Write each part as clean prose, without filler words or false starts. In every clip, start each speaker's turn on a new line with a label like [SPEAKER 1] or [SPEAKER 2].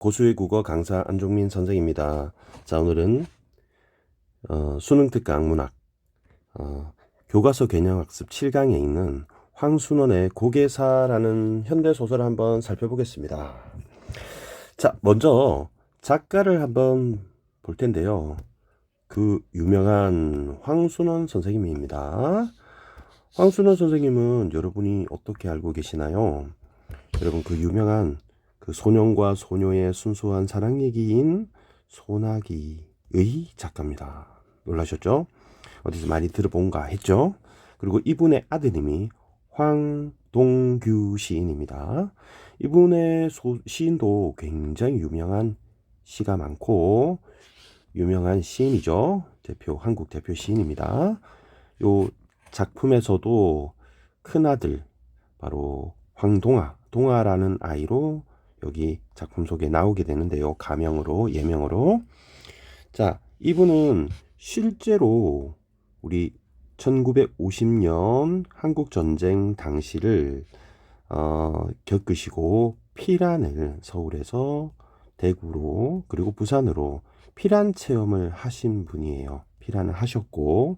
[SPEAKER 1] 고수의 국어 강사 안종민 선생입니다. 자, 오늘은 수능 특강 문학 교과서 개념학습 7강에 있는 황순원의 고개사라는 현대소설을 한번 살펴보겠습니다. 자, 먼저 작가를 한번 볼 텐데요. 그 유명한 황순원 선생님입니다. 황순원 선생님은 여러분이 어떻게 알고 계시나요? 여러분, 그 유명한 그 소년과 소녀의 순수한 사랑 얘기인 소나기의 작가입니다. 놀라셨죠? 어디서 많이 들어본가 했죠? 그리고 이분의 아드님이 황동규 시인입니다. 이분의 시인도 굉장히 유명한 시가 많고 유명한 시인이죠. 한국 대표 시인입니다. 요 작품에서도 큰아들 바로 동아라는 아이로 여기 작품 속에 나오게 되는데요. 가명으로, 예명으로. 자, 이분은 실제로 우리 1950년 한국전쟁 당시를 겪으시고 피란을 서울에서 대구로 그리고 부산으로 피란 체험을 하신 분이에요. 피란을 하셨고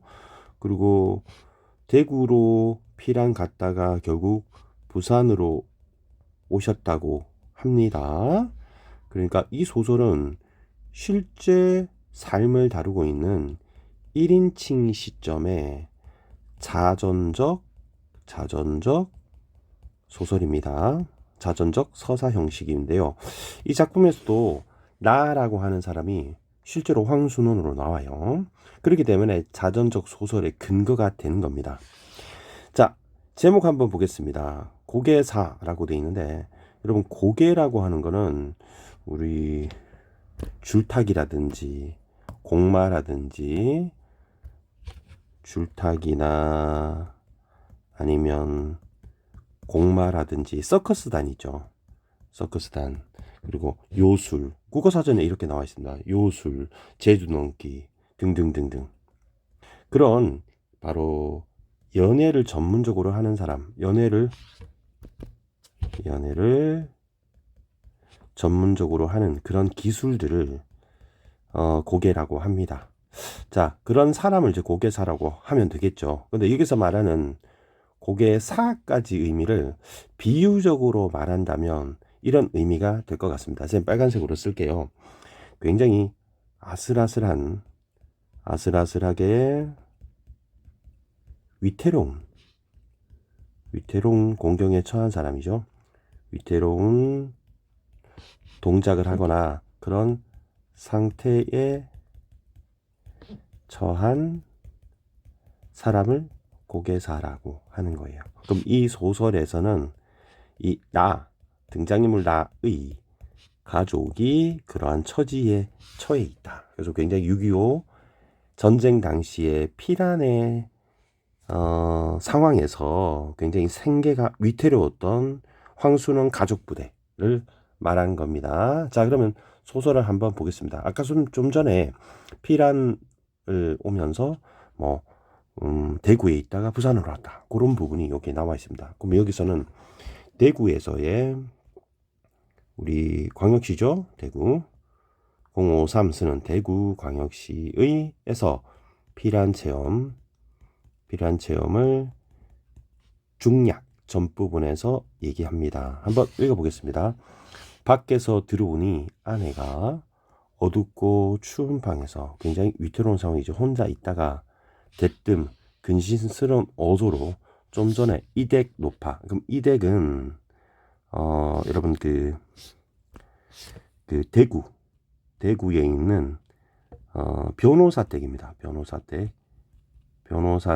[SPEAKER 1] 그리고 대구로 피란 갔다가 결국 부산으로 오셨다고 합니다. 그러니까 이 소설은 실제 삶을 다루고 있는 1인칭 시점의 자전적 소설입니다. 자전적 서사 형식인데요. 이 작품에서도 나라고 하는 사람이 실제로 황순원으로 나와요. 그렇기 때문에 자전적 소설의 근거가 되는 겁니다. 자, 제목 한번 보겠습니다. 고개사라고 되어 있는데 여러분, 고개라고 하는 거는 우리 줄타기라든지 공마라든지 줄타기나 아니면 공마라든지 서커스단이죠. 서커스단. 그리고 요술. 국어사전에 이렇게 나와 있습니다. 요술, 제주넘기 등등등등. 그런 바로 연애를 전문적으로 하는 사람, 연애를 전문적으로 하는 그런 기술들을 고개라고 합니다. 자, 그런 사람을 이제 고개사라고 하면 되겠죠. 근데 여기서 말하는 고개사까지 의미를 비유적으로 말한다면 이런 의미가 될 것 같습니다. 제가 빨간색으로 쓸게요. 굉장히 아슬아슬하게 위태로운 공경에 처한 사람이죠. 위태로운 동작을 하거나 그런 상태에 처한 사람을 고개사라고 하는 거예요. 그럼 이 소설에서는 이 등장인물 나의 가족이 그러한 처지에 처해 있다. 그래서 굉장히 6.25 전쟁 당시에 피란의 상황에서 굉장히 생계가 위태로웠던 황순원 가족 부대를 말한 겁니다. 자, 그러면 소설을 한번 보겠습니다. 아까 좀 전에 피란을 오면서 대구에 있다가 부산으로 왔다. 그런 부분이 여기 나와 있습니다. 그럼 여기서는 대구에서의 우리 광역시죠. 대구 053 쓰는 대구광역시의에서 피란 체험을 중약 전부분에서 얘기합니다. 한번 읽어보겠습니다. 밖에서 들어오니 아내가 어둡고 추운 방에서 굉장히 위태로운 상황이죠. 혼자 있다가 대뜸 근신스러운 어조로 좀 전에 이댁 높아. 그럼 이댁은 여러분 그 대구에 있는 변호사 댁입니다. 변호사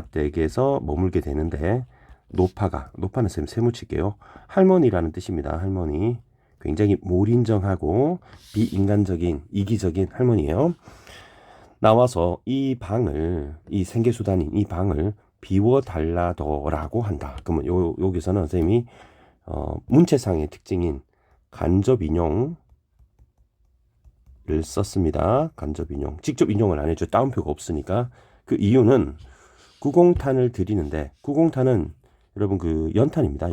[SPEAKER 1] 댁에서 머물게 되는데 노파는 쌤 세무칠게요. 할머니라는 뜻입니다. 할머니. 굉장히 몰인정하고 비인간적인 이기적인 할머니예요. 나와서 이 생계수단인 이 방을 비워달라더라고 한다. 그러면 여기서는 선생님이 문체상의 특징인 간접인용을 썼습니다. 간접인용. 직접 인용을 안 해줘. 따옴표가 없으니까. 그 이유는 구공탄을 드리는데, 구공탄은 여러분 그 연탄입니다.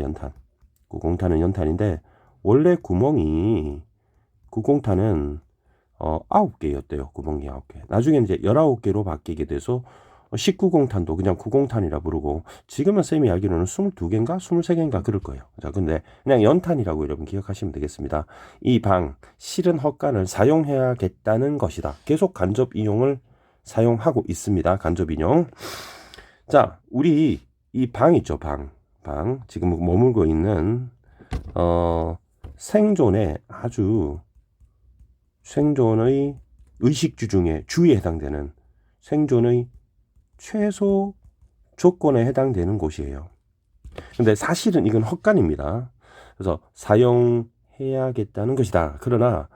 [SPEAKER 1] 구공탄은 연탄인데 원래 구멍이 구공탄은 9개였대요. 구멍이 9개. 나중에 이제 19개로 바뀌게 돼서 19공탄도 그냥 구공탄이라 부르고, 지금은 쌤이 알기로는 22개인가 23개인가 그럴 거예요. 자, 근데 그냥 연탄이라고 여러분 기억하시면 되겠습니다. 이 방, 실은 헛간을 사용해야겠다는 것이다. 계속 간접 인용을 사용하고 있습니다. 간접 인용. 자, 우리 이 방 있죠. 방 지금 머물고 있는 생존의 의식주 중에 주에 해당되는 생존의 최소 조건에 해당되는 곳이에요. 근데 사실은 이건 헛간입니다. 그래서 사용해야겠다는 것이다. 그러나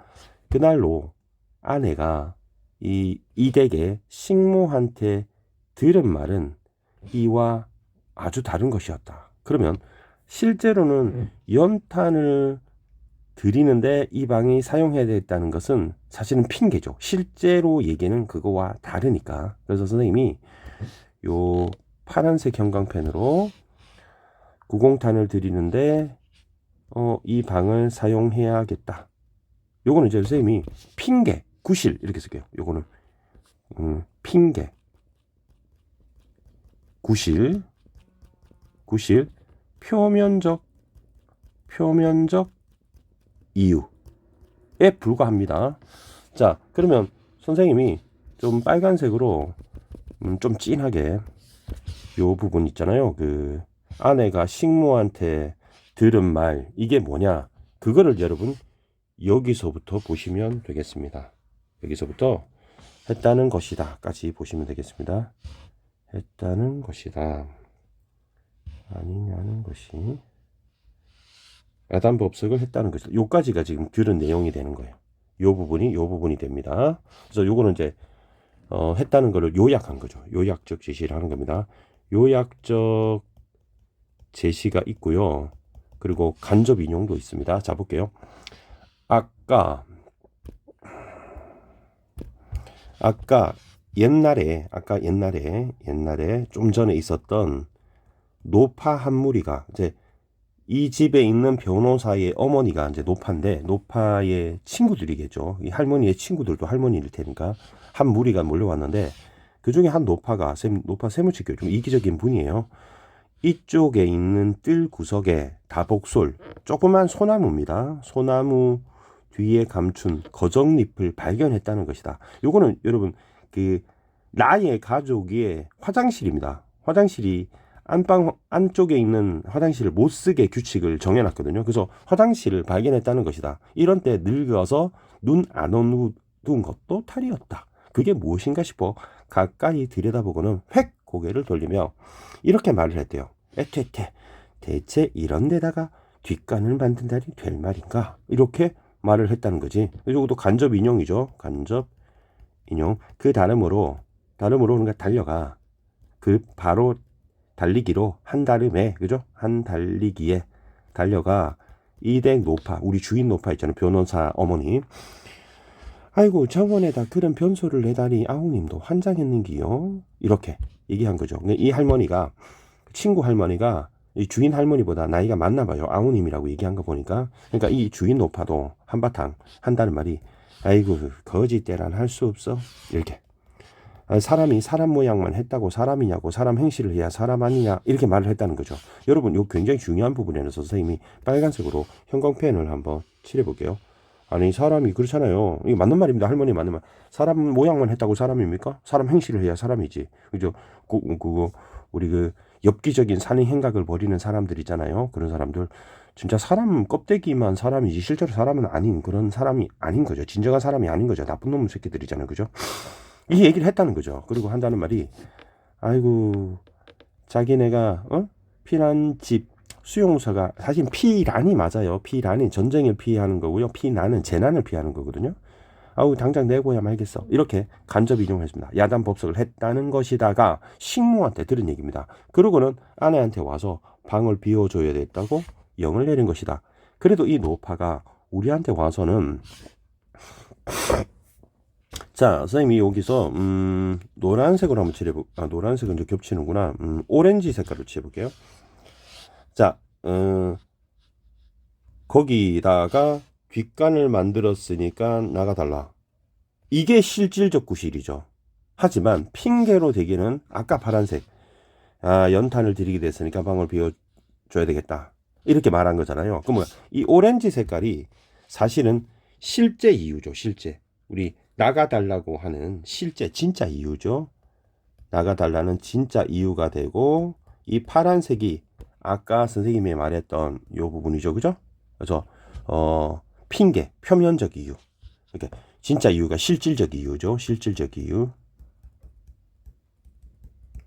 [SPEAKER 1] 그날로 아내가 이 이댁의 식모한테 들은 말은 이와 아주 다른 것이었다. 그러면 실제로는 연탄을 드리는데 이 방이 사용해야 되겠다는 것은 사실은 핑계죠. 실제로 얘기는 그거와 다르니까. 그래서 선생님이 요 파란색 형광펜으로 구공탄을 드리는데 이 방을 사용해야겠다. 요거는 이제 선생님이 핑계, 구실 이렇게 쓸게요. 요거는 핑계, 구실, 표면적 이유에 불과합니다. 자, 그러면 선생님이 좀 빨간색으로 좀 진하게 요 부분 있잖아요. 그 아내가 식모한테 들은 말, 이게 뭐냐? 그거를 여러분 여기서부터 보시면 되겠습니다. 여기서부터 했다는 것이다까지 보시면 되겠습니다. 했다는 것이다. 아니냐는 것이 야단법석을 했다는 것이다. 요까지가 지금 들은 내용이 되는 거예요. 요 부분이 됩니다. 그래서 요거는 이제 했다는 거를 요약한 거죠. 요약적 제시를 하는 겁니다. 요약적 제시가 있고요. 그리고 간접 인용도 있습니다. 자, 볼게요. 아까 옛날에 좀 전에 있었던 노파 한 무리가, 이제 이 집에 있는 변호사의 어머니가 이제 노파인데, 노파의 친구들이겠죠. 이 할머니의 친구들도 할머니일 테니까 한 무리가 몰려왔는데, 그 중에 한 노파 세무치교 좀 이기적인 분이에요. 이쪽에 있는 뜰 구석에 다복솔, 조그만 소나무입니다. 소나무 뒤에 감춘 거정잎을 발견했다는 것이다. 요거는 여러분 그 나의 가족의 화장실입니다. 화장실이 안방 안쪽에 있는 화장실을 못 쓰게 규칙을 정해놨거든요. 그래서 화장실을 발견했다는 것이다. 이런 때 늙어서 눈 안 어두운 것도 탈이었다. 그게 무엇인가 싶어 가까이 들여다보고는 획 고개를 돌리며 이렇게 말을 했대요. 에테테, 대체 이런 데다가 뒷간을 만든다니 될 말인가? 이렇게 말을 했다는 거지. 이것도 간접 인용이죠. 간접 인용. 그 다름으로 그러니까 달려가, 그 바로 달리기로 한다름에, 그죠? 한 달리기에 달려가 이댁 노파, 우리 주인 노파 있잖아요. 변호사 어머니. 아이고, 정원에다 그런 변소를 내다니 아우님도 환장했는기요. 이렇게 얘기한 거죠. 이 할머니가, 친구 할머니가 이 주인 할머니보다 나이가 많나 봐요. 아우님이라고 얘기한 거 보니까. 그러니까 이 주인 노파도 한바탕 한다는 말이, 아이고, 거짓대란 할 수 없어. 이렇게. 사람이 사람 모양만 했다고 사람이냐고, 사람 행실을 해야 사람 아니냐, 이렇게 말을 했다는 거죠. 여러분, 요 굉장히 중요한 부분에서 선생님이 빨간색으로 형광펜을 한번 칠해볼게요. 아니, 사람이 그렇잖아요. 이게 맞는 말입니다. 할머니 맞는 말. 사람 모양만 했다고 사람입니까? 사람 행실을 해야 사람이지. 그죠? 그거 우리 그 엽기적인 산의 행각을 벌이는 사람들 있잖아요. 그런 사람들 진짜 사람 껍데기만 사람이지 실제로 사람은 아닌, 그런 사람이 아닌 거죠. 진정한 사람이 아닌 거죠. 나쁜 놈 새끼들이잖아요. 그죠? 이 얘기를 했다는 거죠. 그리고 한다는 말이, 아이고, 자기네가 피난집 수용소가, 사실 피란이 맞아요. 피란이 전쟁을 피하는 거고요. 피난은 재난을 피하는 거거든요. 아우, 당장 내고야 말겠어. 이렇게 간접 인용했습니다. 야단 법석을 했다는 것이다가 식모한테 들은 얘기입니다. 그러고는 아내한테 와서 방을 비워줘야 됐다고 영을 내린 것이다. 그래도 이 노파가 우리한테 와서는, 자, 선생님이 여기서 노란색으로 한번 칠해볼게요. 노란색은 이제 겹치는구나. 오렌지 색깔로 칠해볼게요. 자, 거기다가 뒷간을 만들었으니까 나가달라. 이게 실질적 구실이죠. 하지만 핑계로 대기는 아까 파란색, 연탄을 드리게 됐으니까 방을 비워줘야 되겠다, 이렇게 말한 거잖아요. 그러면 이 오렌지 색깔이 사실은 실제 이유죠. 실제 우리 나가달라고 하는 실제 진짜 이유죠. 나가달라는 진짜 이유가 되고, 이 파란색이 아까 선생님이 말했던 요 부분이죠. 그죠? 그래서 핑계, 표면적 이유. 이렇게 진짜 이유가 실질적 이유죠. 실질적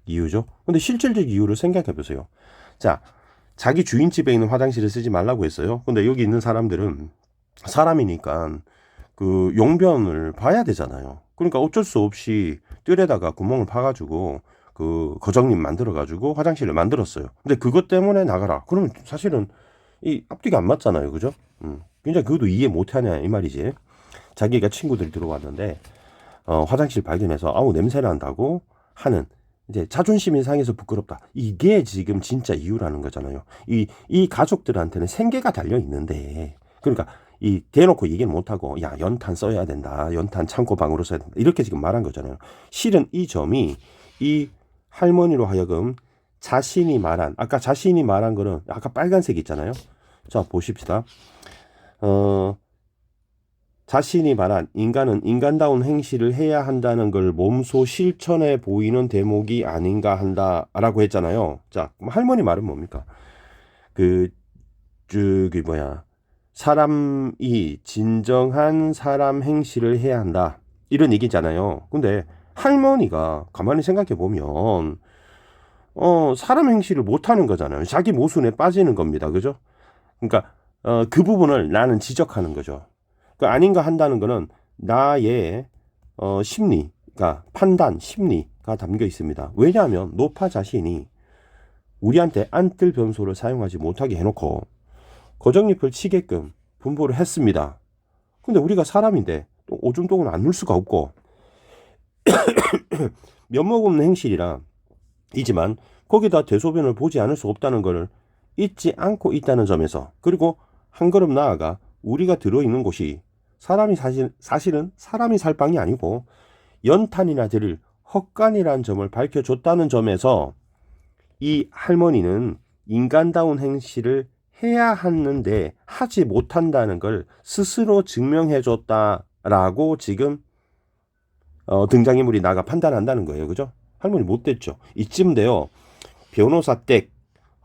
[SPEAKER 1] 이유죠. 근데 실질적 이유를 생각해 보세요. 자, 자기 주인 집에 있는 화장실을 쓰지 말라고 했어요. 근데 여기 있는 사람들은 사람이니까 그 용변을 봐야 되잖아요. 그러니까 어쩔 수 없이 뜰에다가 구멍을 파가지고 그 거정님 만들어가지고 화장실을 만들었어요. 근데 그것 때문에 나가라, 그러면 사실은 이 앞뒤가 안 맞잖아요. 그죠? 굉장히 그것도 이해 못하냐 이 말이지. 자기가 친구들이 들어왔는데 화장실 발견해서 아우 냄새 난다고 하는, 이제 자존심이 상해서 부끄럽다, 이게 지금 진짜 이유라는 거잖아요. 이 가족들한테는 생계가 달려 있는데, 그러니까 이 대놓고 얘기는 못하고 야 연탄 써야 된다, 연탄 창고 방으로 써야 된다, 이렇게 지금 말한 거잖아요. 실은 이 점이 이 할머니로 하여금 자신이 말한 거는 아까 빨간색 있잖아요. 자 보십시다. 자신이 말한 인간은 인간다운 행실을 해야 한다는 걸 몸소 실천해 보이는 대목이 아닌가 한다라고 했잖아요. 자, 할머니 말은 뭡니까? 사람이 진정한 사람 행실을 해야 한다, 이런 얘기잖아요. 근데 할머니가 가만히 생각해 보면 사람 행실을 못 하는 거잖아요. 자기 모순에 빠지는 겁니다. 그죠? 그러니까 그 부분을 나는 지적하는 거죠. 그 아닌가 한다는 거는 나의 심리가, 판단, 심리가 담겨 있습니다. 왜냐하면 노파 자신이 우리한테 안뜰 변소를 사용하지 못하게 해놓고 거정잎을 치게끔 분포를 했습니다. 근데 우리가 사람인데 또 오줌똥은 안 넣을 수가 없고 면목 없는 행실이라 이지만 거기다 대소변을 보지 않을 수 없다는 것을 잊지 않고 있다는 점에서, 그리고 한 걸음 나아가 우리가 들어있는 곳이 사실은 사람이 살 방이 아니고 연탄이나 드릴 헛간이라는 점을 밝혀줬다는 점에서 이 할머니는 인간다운 행실을 해야 하는데 하지 못한다는 걸 스스로 증명해줬다라고 지금 등장인물이 나가 판단한다는 거예요. 그죠? 할머니 못됐죠. 이쯤 돼요. 변호사 댁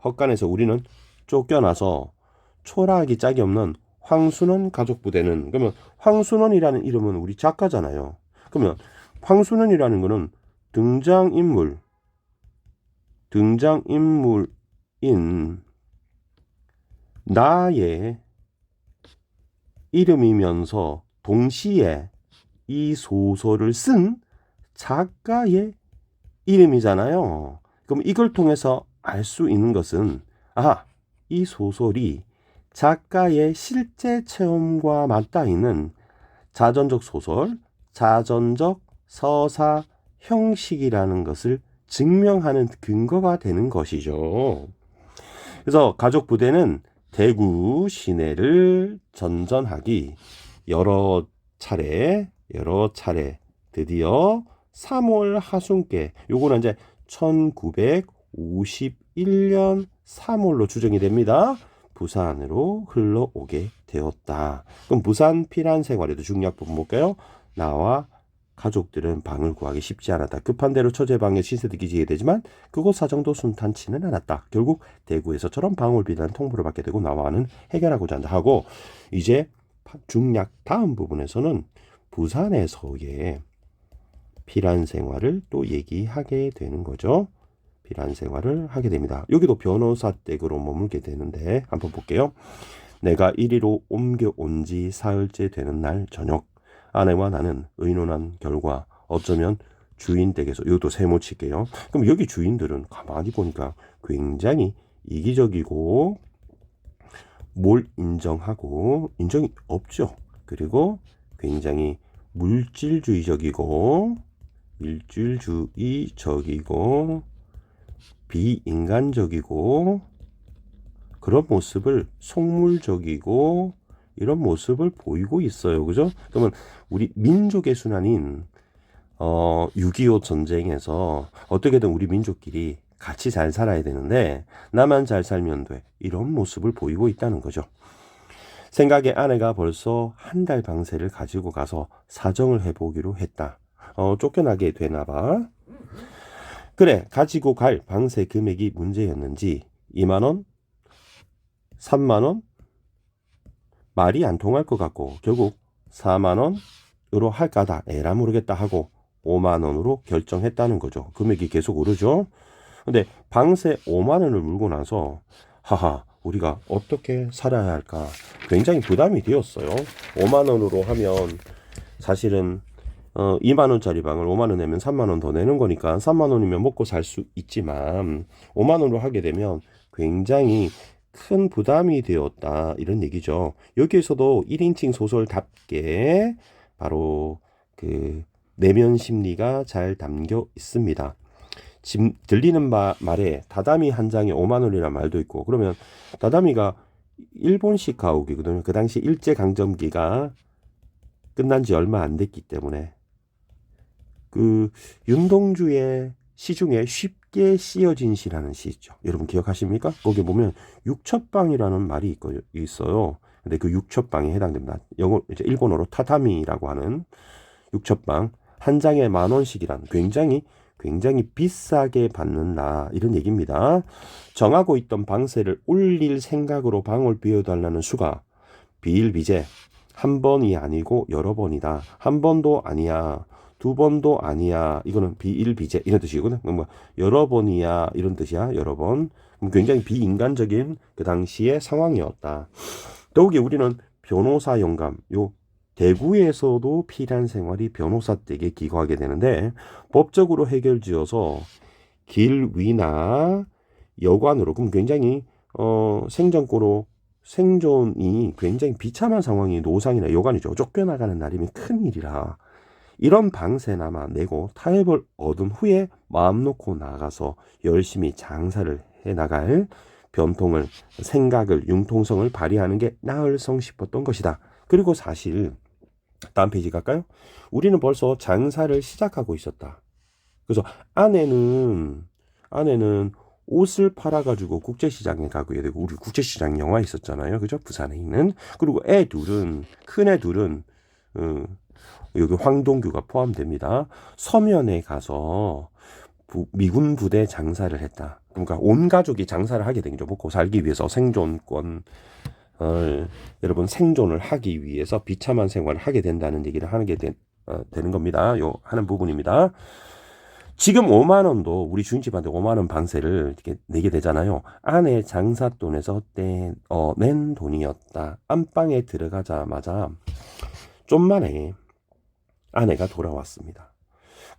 [SPEAKER 1] 헛간에서 우리는 쫓겨나서 초라하기 짝이 없는 황순원 가족부대는, 그러면 황순원이라는 이름은 우리 작가잖아요. 그러면 황순원이라는 거는 등장인물인 나의 이름이면서 동시에 이 소설을 쓴 작가의 이름이잖아요. 그럼 이걸 통해서 알 수 있는 것은, 이 소설이 작가의 실제 체험과 맞닿아 있는 자전적 소설, 자전적 서사 형식이라는 것을 증명하는 근거가 되는 것이죠. 그래서 가족 부대는 대구 시내를 전전하기 여러 차례 드디어 3월 하순께, 요거는 이제 1951년 3월로 추정이 됩니다. 부산으로 흘러오게 되었다. 그럼 부산 피란 생활에도 중요한 부분 볼까요? 나와 가족들은 방을 구하기 쉽지 않았다. 급한 대로 처제방에 신세를 끼치게 되지만 그곳 사정도 순탄치는 않았다. 결국 대구에서처럼 방을 비단 통보를 받게 되고 나와는 해결하고자 한다 하고, 이제 중략 다음 부분에서는 부산에서의 피란 생활을 또 얘기하게 되는 거죠. 피란 생활을 하게 됩니다. 여기도 변호사 댁으로 머물게 되는데 한번 볼게요. 내가 이리로 옮겨온 지 사흘째 되는 날 저녁, 아내와 나는 의논한 결과 어쩌면 주인 댁에서, 이것도 세모 칠게요. 그럼 여기 주인들은 가만히 보니까 굉장히 이기적이고 뭘 인정하고 인정이 없죠. 그리고 굉장히 물질주의적이고 비인간적이고 그런 모습을 속물적이고 이런 모습을 보이고 있어요. 그죠? 그러면 우리 민족의 순환인 6.25 전쟁에서 어떻게든 우리 민족끼리 같이 잘 살아야 되는데 나만 잘 살면 돼. 이런 모습을 보이고 있다는 거죠. 생각에 아내가 벌써 한 달 방세를 가지고 가서 사정을 해보기로 했다. 쫓겨나게 되나 봐. 그래, 가지고 갈 방세 금액이 문제였는지 2만 원, 3만 원, 말이 안 통할 것 같고 결국 4만 원으로 할까다 에라 모르겠다 하고 5만 원으로 결정했다는 거죠. 금액이 계속 오르죠. 근데 방세 5만 원을 물고 나서 하하 우리가 어떻게 살아야 할까 굉장히 부담이 되었어요. 5만 원으로 하면 사실은 2만 원짜리 방을 5만 원 내면 3만 원 더 내는 거니까 3만 원이면 먹고 살 수 있지만 5만 원으로 하게 되면 굉장히 큰 부담이 되었다 이런 얘기죠. 여기에서도 1인칭 소설답게 바로 그 내면 심리가 잘 담겨 있습니다. 지금 들리는 말에 다다미 한 장에 5만 원이라는 말도 있고 그러면 다다미가 일본식 가옥이거든요. 그 당시 일제강점기가 끝난 지 얼마 안 됐기 때문에 그 윤동주의 시 중에 쉽게 씌어진 시라는 시 있죠. 여러분 기억하십니까? 거기 보면 육첩방이라는 말이 있어요. 근데 그 육첩방에 해당됩니다. 영어 이제 일본어로 타타미라고 하는 육첩방 한 장에 10,000원씩이란 굉장히 비싸게 받는다 이런 얘기입니다. 정하고 있던 방세를 올릴 생각으로 방을 비워달라는 수가 비일비재 한 번이 아니고 여러 번이다. 한 번도 아니야. 두 번도 아니야. 이거는 비일비재 이런 뜻이거든. 뭐 여러 번이야 이런 뜻이야. 여러 번. 굉장히 비인간적인 그 당시의 상황이었다. 더욱이 우리는 변호사 영감 요 대구에서도 피란 생활이 변호사 댁에 기거하게 되는데 법적으로 해결지어서 길 위나 여관으로 그럼 굉장히 생존이 굉장히 비참한 상황이 노상이나 여관이죠. 쫓겨나가는 날이면 큰일이라 이런 방세나마 내고 타협을 얻은 후에 마음 놓고 나가서 열심히 장사를 해나갈 변통을 생각을 융통성을 발휘하는 게 나을성 싶었던 것이다. 그리고 사실 다음 페이지 갈까요? 우리는 벌써 장사를 시작하고 있었다. 그래서 아내는 옷을 팔아가지고 국제시장에 가게 되고 우리 국제시장 영화 있었잖아요. 그죠? 부산에 있는. 그리고 큰 애 둘은 여기 황동규가 포함됩니다. 서면에 가서 미군 부대 장사를 했다. 그러니까 온 가족이 장사를 하게 된 거죠. 먹고 살기 위해서 생존권 여러분 생존을 하기 위해서 비참한 생활을 하게 된다는 얘기를 되는 겁니다. 하는 부분입니다. 지금 5만 원도 우리 주인집한테 5만 원 방세를 이렇게 내게 되잖아요. 아내 장사돈에서 낸 돈이었다. 안방에 들어가자마자 좀 만에 아내가 돌아왔습니다.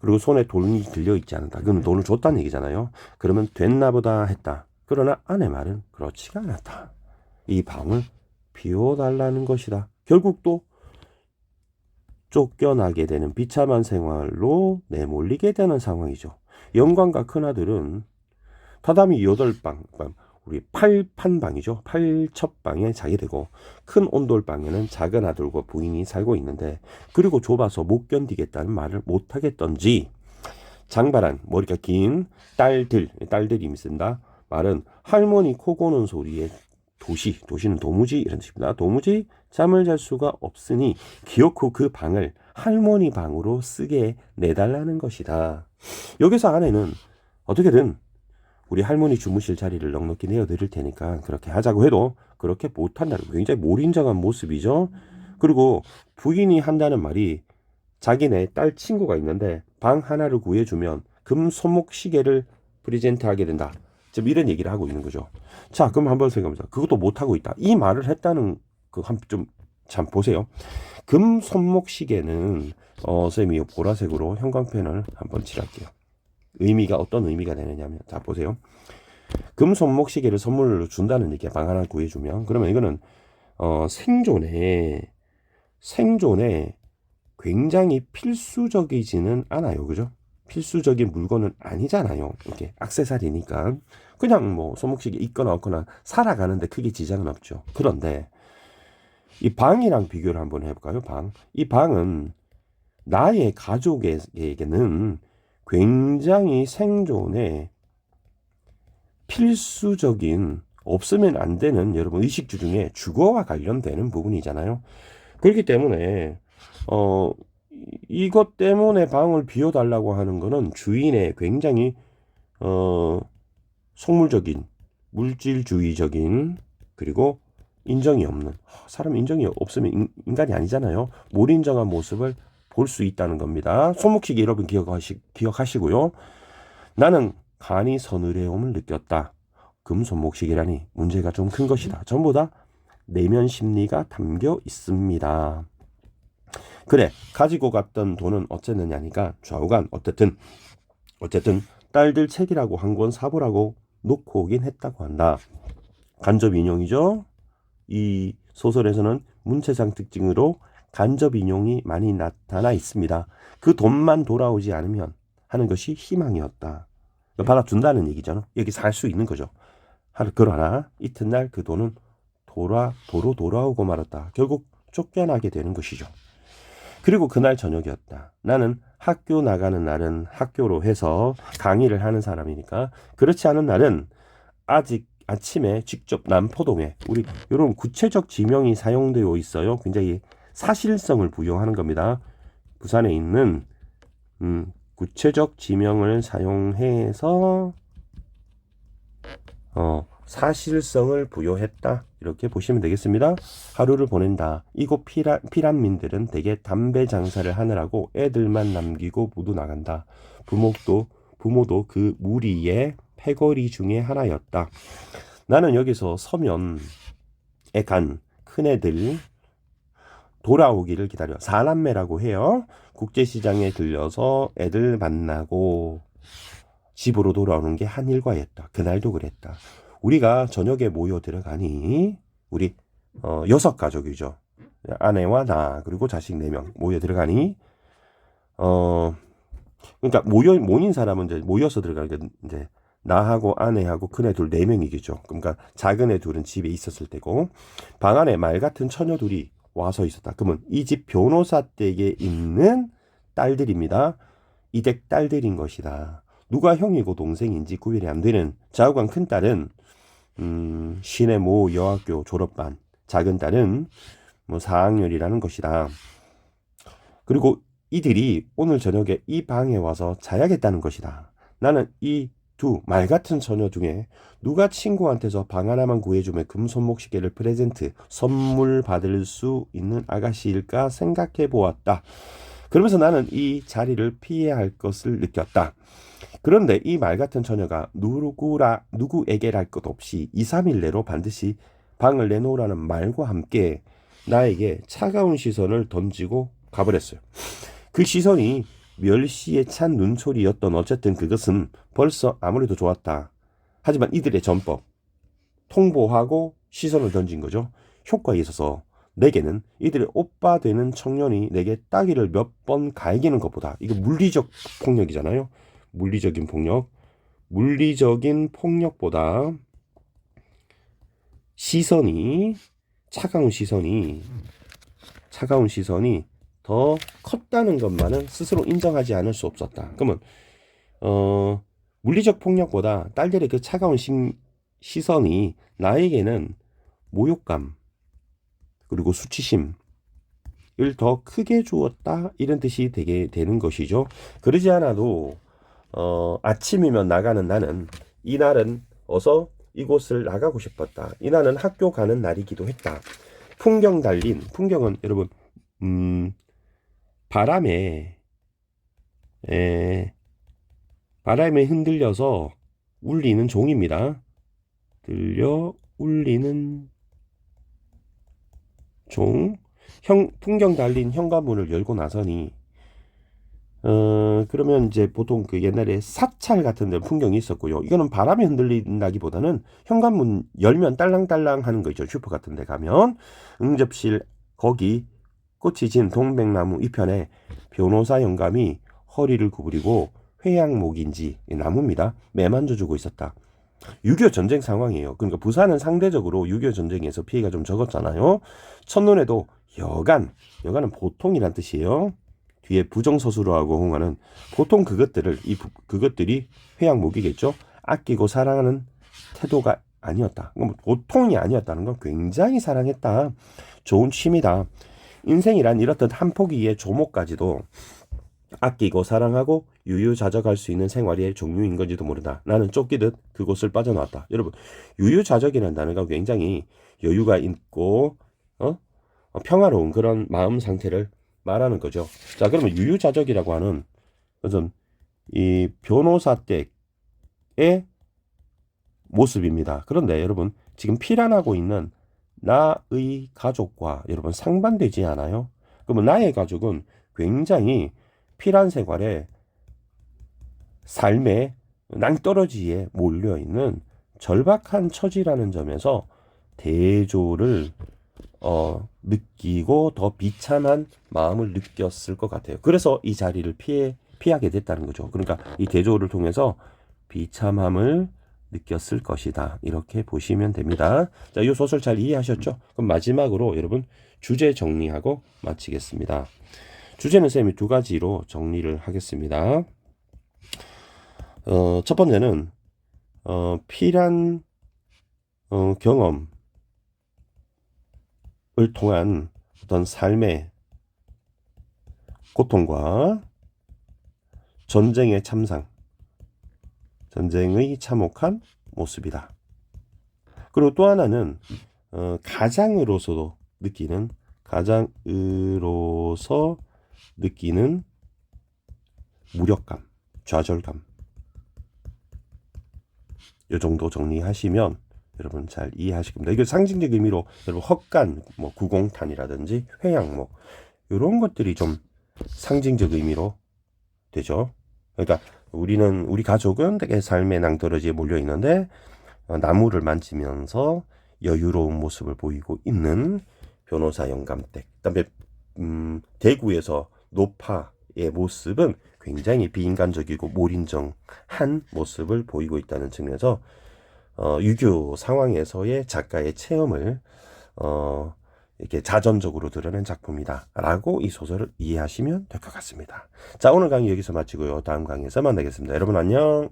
[SPEAKER 1] 그리고 손에 돈이 들려있지 않았다. 그건 돈을 줬다는 얘기잖아요. 그러면 됐나 보다 했다. 그러나 아내 말은 그렇지가 않았다. 이 방을 비워달라는 것이다. 결국 또 쫓겨나게 되는 비참한 생활로 내몰리게 되는 상황이죠. 영광과 큰아들은 타다미 8방, 우리 8판방이죠. 8첩방에 자게 되고 큰 온돌방에는 작은 아들과 부인이 살고 있는데 그리고 좁아서 못 견디겠다는 말을 못하겠던지 장발한 머리가 긴 딸들이 쓴다. 말은 할머니 코 고는 소리에 도시는 도무지 이런 뜻입니다. 도무지 잠을 잘 수가 없으니 기어코 그 방을 할머니 방으로 쓰게 내달라는 것이다. 여기서 아내는 어떻게든 우리 할머니 주무실 자리를 넉넉히 내어드릴 테니까 그렇게 하자고 해도 그렇게 못한다는 굉장히 몰인정한 모습이죠. 그리고 부인이 한다는 말이 자기네 딸 친구가 있는데 방 하나를 구해주면 금 손목 시계를 프리젠트하게 된다. 지금 이런 얘기를 하고 있는 거죠. 자, 그럼 한번 생각해보자. 그것도 못하고 있다. 이 말을 했다는 좀 참 보세요. 금 손목 시계는 선생님이 보라색으로 형광펜을 한번 칠할게요. 어떤 의미가 되느냐면 자 보세요. 금 손목 시계를 선물로 준다는 얘기야. 방 하나 구해주면 그러면 이거는 생존에 굉장히 필수적이지는 않아요. 그죠? 필수적인 물건은 아니잖아요. 이게 액세서리니까 그냥 뭐 손목시계 있거나 없거나 살아가는데 크게 지장은 없죠. 그런데 이 방이랑 비교를 한번 해볼까요? 방. 이 방은 나의 가족에게는 굉장히 생존에 필수적인, 없으면 안 되는 여러분 의식주 중에 주거와 관련되는 부분이잖아요. 그렇기 때문에 이것 때문에 방을 비워달라고 하는 거는 주인의 굉장히 속물적인, 물질주의적인, 그리고 인정이 없는, 사람 인정이 없으면 인간이 아니잖아요. 몰인정한 모습을 볼 수 있다는 겁니다. 손목시계 여러분 기억하시고요. 나는 간이 서늘해옴을 느꼈다. 금손목시계라니 문제가 좀 큰 것이다. 전부 다 내면 심리가 담겨 있습니다. 그래, 가지고 갔던 돈은 어쨌느냐니까 좌우간 어쨌든 딸들 책이라고 한 권 사보라고 놓고 오긴 했다고 한다. 간접 인용이죠. 이 소설에서는 문체상 특징으로 간접 인용이 많이 나타나 있습니다. 그 돈만 돌아오지 않으면 하는 것이 희망이었다. 받아준다는 얘기잖아. 여기 살 수 있는 거죠. 그러나 이튿날 그 돈은 도로 돌아오고 말았다. 결국 쫓겨나게 되는 것이죠. 그리고 그날 저녁이었다. 나는 학교 나가는 날은 학교로 해서 강의를 하는 사람이니까, 그렇지 않은 날은 아직 아침에 직접 남포동에, 우리 여러분 구체적 지명이 사용되어 있어요. 굉장히 사실성을 부여하는 겁니다. 부산에 있는 구체적 지명을 사용해서 사실성을 부여했다. 이렇게 보시면 되겠습니다. 하루를 보낸다. 이곳 피란민들은 대개 담배 장사를 하느라고 애들만 남기고 모두 나간다. 부모도 그 무리의 패거리 중에 하나였다. 나는 여기서 서면에 간 큰애들 돌아오기를 기다려. 사남매라고 해요. 국제시장에 들려서 애들 만나고 집으로 돌아오는 게 한 일과였다. 그날도 그랬다. 우리가 저녁에 모여 들어가니, 우리 6가족이죠. 아내와 나 그리고 자식 4명 모여 들어가니, 그러니까 모인 사람은 이제 모여서 들어가니까 이제 나하고 아내하고 큰애 둘 4명이겠죠. 그러니까 작은 애 둘은 집에 있었을 때고, 방 안에 말 같은 처녀 둘이 와서 있었다. 그러면 이 집 변호사 댁에 있는 딸들입니다. 이 댁 딸들인 것이다. 누가 형이고 동생인지 구별이 안 되는 좌우간 큰 딸은 시내 모 여학교 졸업반, 작은 딸은 뭐 4학년이라는 것이다. 그리고 이들이 오늘 저녁에 이 방에 와서 자야겠다는 것이다. 나는 이 두 말 같은 처녀 중에 누가 친구한테서 방 하나만 구해주면 금손목시계를 선물 받을 수 있는 아가씨일까 생각해 보았다. 그러면서 나는 이 자리를 피해야 할 것을 느꼈다. 그런데 이 말 같은 처녀가 누구에게랄 것 없이 2, 3일 내로 반드시 방을 내놓으라는 말과 함께 나에게 차가운 시선을 던지고 가버렸어요. 그 시선이 멸시에 찬 눈초리였던, 어쨌든 그것은 벌써 아무래도 좋았다. 하지만 이들의 전법, 통보하고 시선을 던진 거죠. 효과에 있어서 내게는 이들의 오빠 되는 청년이 내게 따귀를 몇 번 갈기는 것보다, 이거 물리적 폭력이잖아요. 물리적인 폭력보다 차가운 시선이 더 컸다는 것만은 스스로 인정하지 않을 수 없었다. 그러면 물리적 폭력보다 딸들의 그 차가운 시선이 나에게는 모욕감 그리고 수치심을 더 크게 주었다, 이런 뜻이 되게 되는 것이죠. 그러지 않아도 아침이면 나가는 나는, 이날은 어서 이곳을 나가고 싶었다. 이날은 학교 가는 날이기도 했다. 풍경은 여러분 바람에 흔들려서 울리는 종입니다. 울리는 종. 풍경 달린 현관문을 열고 나서니, 그러면 이제 보통 그 옛날에 사찰 같은 데 풍경이 있었고요. 이거는 바람에 흔들린다기보다는 현관문 열면 딸랑딸랑 하는 거 있죠. 슈퍼 같은 데 가면 응접실 거기 꽃이 진 동백나무 이편에 변호사 영감이 허리를 구부리고 회양목인지 나무입니다. 매만져주고 있었다. 6.25 전쟁 상황이에요. 그러니까 부산은 상대적으로 6.25 전쟁에서 피해가 좀 적었잖아요. 첫눈에도 여간은 보통이란 뜻이에요. 뒤에 부정서술어하고 홍화는 보통 그것들이 회양목이겠죠. 아끼고 사랑하는 태도가 아니었다. 그럼 보통이 아니었다는 건 굉장히 사랑했다. 좋은 취미다. 인생이란 이렇듯 한 포기의 조목까지도 아끼고 사랑하고 유유자적할 수 있는 생활의 종류인 건지도 모르다. 나는 쫓기듯 그곳을 빠져나왔다. 여러분, 유유자적이라는 단어가 굉장히 여유가 있고 평화로운 그런 마음 상태를 말하는 거죠. 자, 그러면 유유자적이라고 하는 것은 이 변호사 때의 모습입니다. 그런데 여러분, 지금 피란하고 있는 나의 가족과 여러분 상반되지 않아요? 그러면 나의 가족은 굉장히 피란 생활에 삶의 낭떠러지에 몰려있는 절박한 처지라는 점에서 대조를 느끼고 더 비참한 마음을 느꼈을 것 같아요. 그래서 이 자리를 피하게 됐다는 거죠. 그러니까 이 대조를 통해서 비참함을 느꼈을 것이다. 이렇게 보시면 됩니다. 자, 이 소설 잘 이해하셨죠? 그럼 마지막으로 여러분 주제 정리하고 마치겠습니다. 주제는 쌤이 두 가지로 정리를 하겠습니다. 첫 번째는 피란 경험을 통한 어떤 삶의 고통과 전쟁의 참상, 전쟁의 참혹한 모습이다. 그리고 또 하나는 가장으로서 느끼는 무력감, 좌절감. 이 정도 정리하시면 여러분 잘 이해하실 겁니다. 이게 상징적 의미로 여러분 헛간, 뭐 구공탄이라든지 회양목 이런 것들이 좀 상징적 의미로 되죠. 그러니까 우리 가족은 되게 삶의 낭떠러지에 몰려 있는데 나무를 만지면서 여유로운 모습을 보이고 있는 변호사 영감댁. 그다음에 대구에서 노파의 모습은 굉장히 비인간적이고 몰인정한 모습을 보이고 있다는 측면에서 유교 상황에서의 작가의 체험을 이렇게 자전적으로 드러낸 작품이다라고 이 소설을 이해하시면 될 것 같습니다. 자, 오늘 강의 여기서 마치고요. 다음 강의에서 만나겠습니다. 여러분 안녕.